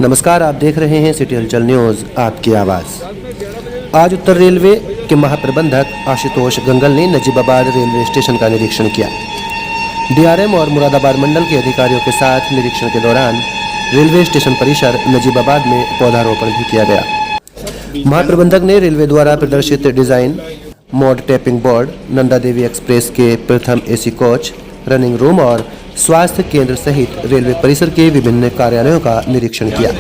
नमस्कार, आप देख रहे हैं सिटी हलचल न्यूज़, आपकी आवाज़। आज उत्तर रेलवे के महाप्रबंधक आशुतोष गंगल ने नजीबाबाद रेलवे स्टेशन का निरीक्षण किया। डीआरएम और मुरादाबाद मंडल के अधिकारियों के साथ निरीक्षण के दौरान रेलवे स्टेशन परिसर नजीबाबाद में पौधारोपण भी किया गया। महाप्रबंधक ने रेलवे द्वारा प्रदर्शित design, mode tapping board, Nanda Devi express के प्रथम एसी कोच, रनिंग रूम और स्वास्थ्य केंद्र सहित रेलवे परिसर के विभिन्न कार्यालयों का निरीक्षण किया।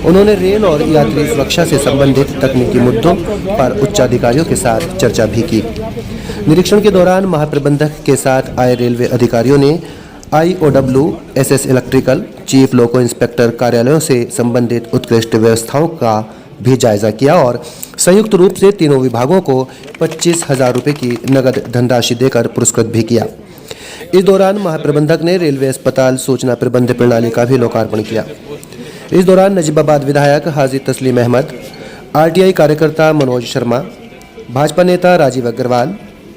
उन्होंने रेल और यात्री सुरक्षा से संबंधित तकनीकी मुद्दों पर उच्चाधिकारियों के साथ चर्चा भी की। निरीक्षण के दौरान महाप्रबंधक के साथ आए रेलवे अधिकारियों ने IOW, SS इलेक्ट्रिकल, चीफ लोको इंस्पेक्टर कार्यालयों से संबंधित उत्कृष्ट व्यवस्थाओं का भी जायजा किया और संयुक्त रूप से तीनों विभागों को 25,000 रुपये की नगद धनराशि देकर पुरस्कृत भी किया। इस दौरान महाप्रबंधक ने रेलवे अस्पताल सूचना प्रबंध प्रणाली का भी लोकार्पण किया। इस दौरान नजीबाबाद विधायक हाजी तस्लीम अहमद, RTI कार्यकर्ता मनोज शर्मा, भाजपा नेता राजीव अग्रवाल,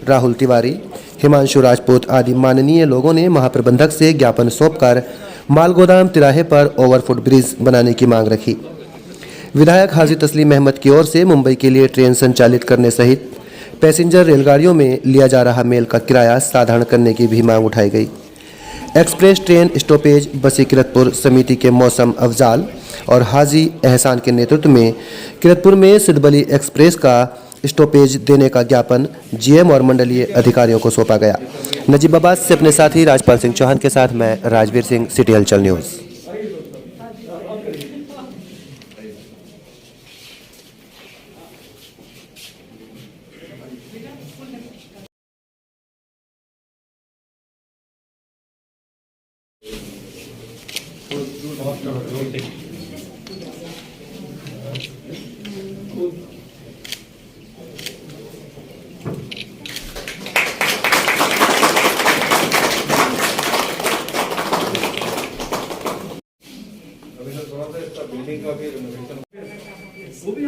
राहुल तिवारी, हिमांशु राजपूत आदि माननीय लोगों ने महाप्रबंधक से ज्ञापन सौंपकर मालगोदाम तिराहे पर ओवरफुट ब्रिज बनाने की मांग रखी। विधायक हाजी तस्लीम अहमद की ओर से मुंबई के लिए ट्रेन संचालित करने सहित पैसेंजर रेलगाड़ियों में लिया जा रहा मेल का किराया साधारण करने की भी मांग उठाई गई। एक्सप्रेस ट्रेन स्टॉपेज बसी किरतपुर समिति के मौसम अफजाल और हाजी एहसान के नेतृत्व में किरतपुर में सिडबली एक्सप्रेस का स्टॉपेज देने का ज्ञापन GM और मंडलीय अधिकारियों को सौंपा गया। नजीबाबाद से अपने साथी राजपाल सिंह चौहान के साथ मैं राजवीर सिंह, सिटी हलचल न्यूज़। बिल्डिंग का भी रिनोवेशन वो भी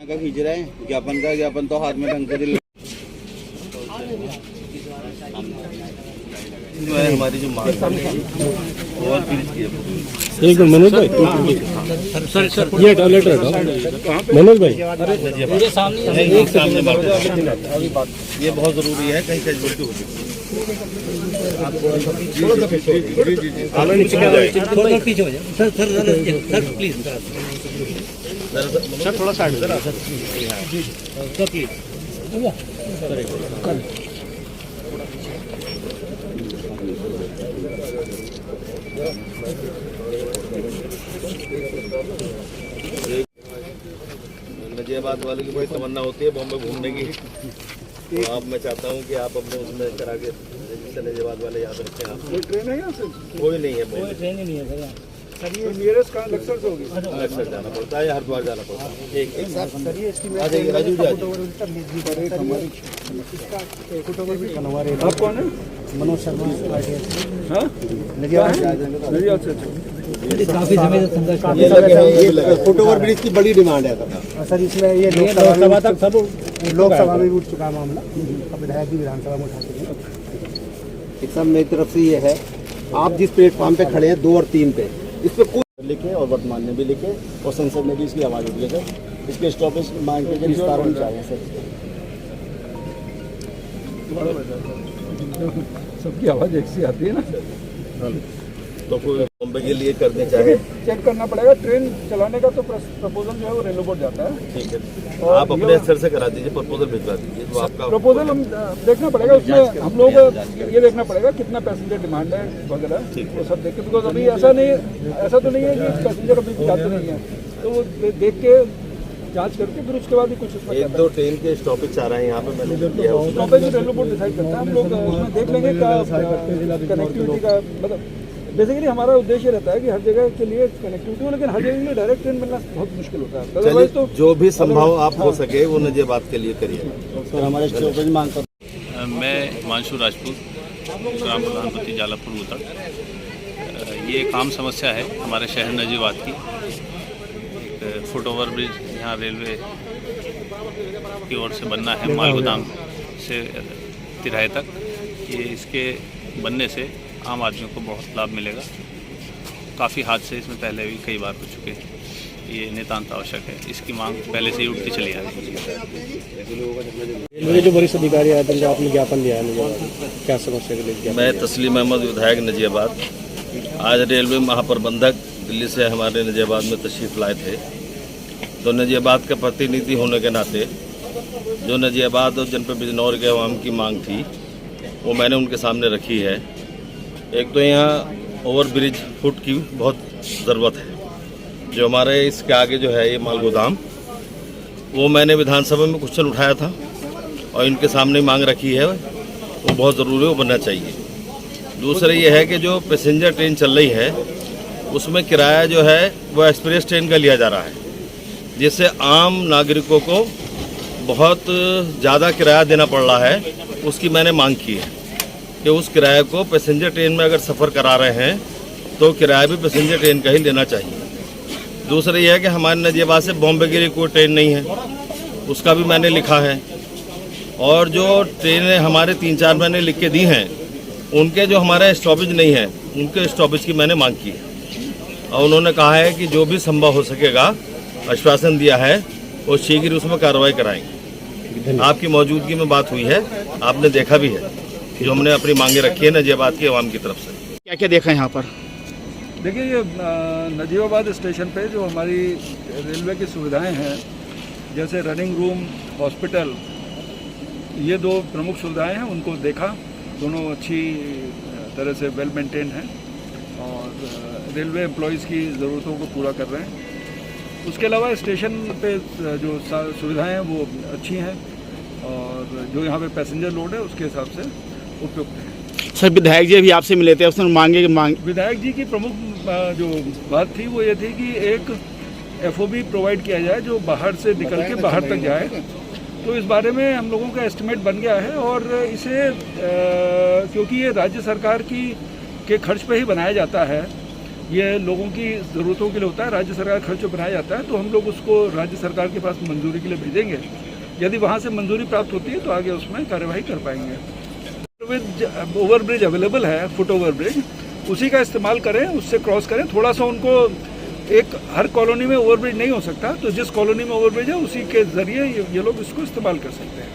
का खींच रहे हैं ज्ञापन तो हाथ में ढंग से हमारी जो मांग एक मनोज भाई, सर ये टॉयलेट मनोज भाई, ये सामने ये बहुत जरूरी है, कहीं कहीं गलती होती सर प्लीज सर थोड़ा साइड सर प्लीज। नजीबाबाद वाले की बड़ी तमन्ना होती है बॉम्बे घूमने की, तो आप मैं चाहता हूँ कि आप अपने उसमें करा के नजीबाबाद वाले याद रखें। आप कोई ट्रेन है यहाँ से? कोई नहीं है, कोई ट्रेन ही नहीं है सर। ये नियरेस्ट कहाँ लक्सर से होगी? लक्सर जाना पड़ता है या हरिद्वार जाना पड़ता है। एक आप कौन है? मनोज शर्मा, काफी फुट ओवर ब्रिज की बड़ी डिमांड है सर। इसमें ये लोकसभा तक सब लोकसभा में भी उठ चुका मामला, अब विधायक भी विधानसभा में उठा चुके हैं। सब मेरी तरफ से ये है, आप जिस प्लेटफॉर्म पे खड़े हैं 2 और 3 पे, इस पे कुछ लिखे और वर्तमान में भी लिखे और संसद में भी इसकी आवाज़ उठी है सर। इसके स्टॉपेज मांग के विस्तार होना चाहिए सर। सबकी आवाज एक सी आती है ना, तो कोई बॉम्बे के लिए करने चाहिए, चेक करना पड़ेगा। ट्रेन चलाने का तो प्रपोजल जो है वो रेलवे बोर्ड जाता है। ठीक है, आप अपने स्तर से करा दीजिए, प्रपोजल भिजवा दीजिए। तो आपका प्रपोजल हम देखना पड़ेगा, उसमें हम लोग ये देखना पड़ेगा कितना पैसेंजर डिमांड है वगैरह, वो सब देख के। बिकॉज अभी ऐसा तो नहीं है कि पैसेंजर अभी जाते नहीं है, तो वो देख के जांच करके फिर उसके बाद ही कुछ उसमें 1-2 ट्रेन के स्टॉपेज आ रहे हैं यहाँ पे, मैंने स्टॉपेज रेलवे बोर्ड डिसाइड करता है। हम लोग उसमें देख लेंगे कनेक्टिविटी का, मतलब बेसिकली हमारा उद्देश्य रहता है कि हर जगह के लिए कनेक्टिविटी हो, लेकिन हर जगह के लिए डायरेक्ट ट्रेन मिलना बहुत मुश्किल होता है। अदरवाइज तो जो भी संभव आप हो सके वो नजीबाबाद के लिए करिए। सर हमारे स्टॉपेज मांग कर मैं हिमांशु राजपूत, ग्राम प्रधानपति जालापुर उतर। ये एक आम समस्या है हमारे शहर नजीबाद की। एक फुट ओवर ब्रिज यहाँ रेलवे की ओर से बनना है मालगोदाम से तिराहे तक। ये इसके बनने से आम आदमियों को बहुत लाभ मिलेगा। काफ़ी हादसे इसमें पहले भी कई बार हो चुके हैं। ये नितांत आवश्यक है। इसकी मांग पहले से ही उठती चली आ रही है। रेलवे जो वरिष्ठ अधिकारी आए थे, आपने ज्ञापन दिया है, क्या समस्या के लिए? मैं तस्लीम अहमद, विधायक नजियाबाद। आज रेलवे महाप्रबंधक दिल्ली से हमारे नजियाबाद में तशरीफ लाए थे, तो नजियाबाद का प्रतिनिधि होने के नाते जो नजियाबाद और जनपद बिजनौर के अवाम की मांग थी वो मैंने उनके सामने रखी है। एक तो यहाँ ओवर ब्रिज फुट की बहुत ज़रूरत है। जो हमारे इसके आगे जो है ये मालगोदाम, वो मैंने विधानसभा में क्वेश्चन उठाया था और इनके सामने मांग रखी है, वो बहुत ज़रूरी है, वो बनना चाहिए। दूसरा ये है कि जो पैसेंजर ट्रेन चल रही है उसमें किराया जो है वो एक्सप्रेस ट्रेन का लिया जा रहा है, जिससे आम नागरिकों को बहुत ज़्यादा किराया देना पड़ रहा है। उसकी मैंने मांग की है कि उस किराए को पैसेंजर ट्रेन में अगर सफ़र करा रहे हैं तो किराया भी पैसेंजर ट्रेन का ही लेना चाहिए। दूसरा यह है कि हमारे नजियाबाद से बॉम्बे के लिए कोई ट्रेन नहीं है, उसका भी मैंने लिखा है। और जो ट्रेनें हमारे 3-4 महीने लिख के दी हैं उनके जो हमारे स्टॉपेज नहीं है, उनके स्टॉपेज की मैंने मांग की है। और उन्होंने कहा है कि जो भी संभव हो सकेगा, आश्वासन दिया है, वो शीघ्र उसमें कार्रवाई कराएंगे। आपकी मौजूदगी में बात हुई है, आपने देखा भी है जो हमने अपनी मांगे रखी है नजियाबाद के अवाम की तरफ से। क्या क्या देखा यहाँ पर? देखिए, ये नजीबाबाद स्टेशन पे जो हमारी रेलवे की सुविधाएं हैं, जैसे रनिंग रूम, हॉस्पिटल, ये 2 प्रमुख सुविधाएं हैं, उनको देखा। दोनों अच्छी तरह से वेल मेंटेन्ड हैं और रेलवे एम्प्लॉयज़ की ज़रूरतों को पूरा कर रहे हैं। उसके अलावा स्टेशन पे जो सुविधाएं हैं वो अच्छी हैं और जो यहाँ पे पैसेंजर लोड है उसके हिसाब से उपयुक्त है। सर, विधायक जी अभी आपसे मिले थे, उसने मांग विधायक जी की प्रमुख जो बात थी वो ये थी कि एक FOB प्रोवाइड किया जाए जो बाहर से निकल के बाहर तक जाए। तो इस बारे में हम लोगों का एस्टिमेट बन गया है और इसे क्योंकि ये राज्य सरकार के खर्च पे ही बनाया जाता है, ये लोगों की ज़रूरतों के लिए होता है, राज्य सरकार खर्च पे बनाया जाता है, तो हम लोग उसको राज्य सरकार के पास मंजूरी के लिए भेजेंगे। यदि वहाँ से मंजूरी प्राप्त होती है तो आगे उसमें कार्यवाही कर पाएंगे। ओवर ब्रिज अवेलेबल है, फुट ओवर ब्रिज, उसी का इस्तेमाल करें, उससे क्रॉस करें। थोड़ा सा उनको हर कॉलोनी में ओवर ब्रिज नहीं हो सकता, तो जिस कॉलोनी में ओवर ब्रिज है उसी के ज़रिए ये लोग इसको इस्तेमाल कर सकते हैं।